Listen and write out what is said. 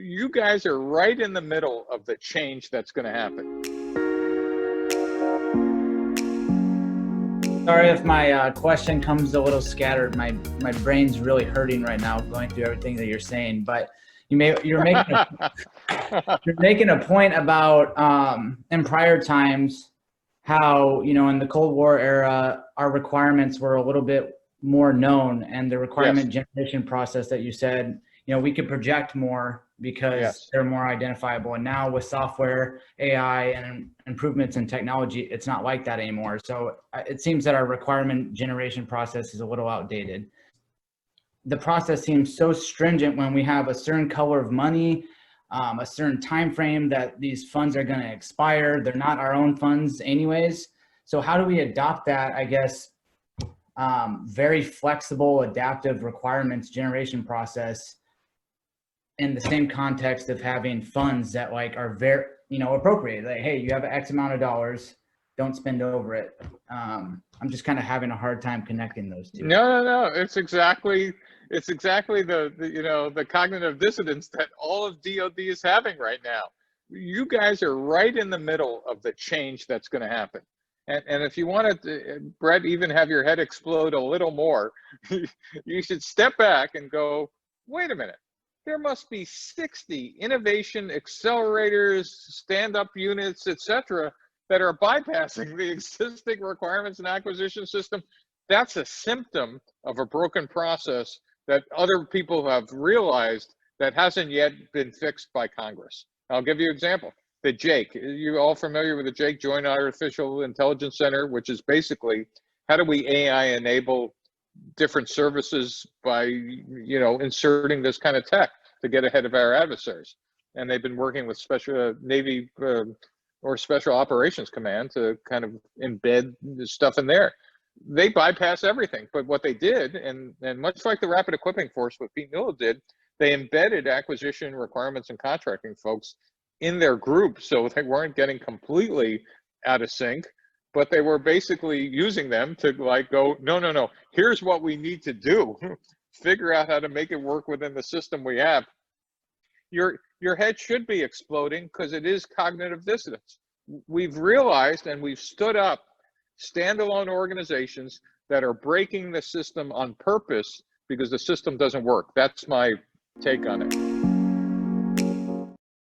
You guys are right in the middle of the change that's going to happen. Sorry if my question comes a little scattered. My brain's really hurting right now going through everything that you're saying. But you're making a point about in prior times how, in the Cold War era, our requirements were a little bit more known, and the requirement generation process that you said, we could project more because they're more identifiable. And now with software, AI, and improvements in technology, it's not like that anymore. So it seems that our requirement generation process is a little outdated. The process seems so stringent when we have a certain color of money, a certain time frame that these funds are going to expire. They're not our own funds anyways. So how do we adopt that, I guess, very flexible, adaptive requirements generation process in the same context of having funds that are very, appropriate? Like, hey, you have X amount of dollars, don't spend over it. I'm just kind of having a hard time connecting those two. No. It's exactly the cognitive dissonance that all of DoD is having right now. You guys are right in the middle of the change that's going to happen. And if you want to, Brett, even have your head explode a little more, you should step back and go, wait a minute. There must be 60 innovation accelerators, stand-up units, etc., that are bypassing the existing requirements and acquisition system. That's a symptom of a broken process that other people have realized that hasn't yet been fixed by Congress. I'll give you an example. The JAIC, you all familiar with the JAIC, Joint Artificial Intelligence Center, which is basically how do we AI enable different services by, inserting this kind of tech to get ahead of our adversaries. And they've been working with special Navy or Special Operations Command to kind of embed this stuff in there. They bypass everything, but what they did, and much like the Rapid Equipping Force, what Pete Newell did, they embedded acquisition requirements and contracting folks in their group, so they weren't getting completely out of sync, but they were basically using them to go, no, here's what we need to do. Figure out how to make it work within the system we have. Your head should be exploding because it is cognitive dissonance. We've realized and we've stood up standalone organizations that are breaking the system on purpose because the system doesn't work. That's my take on it.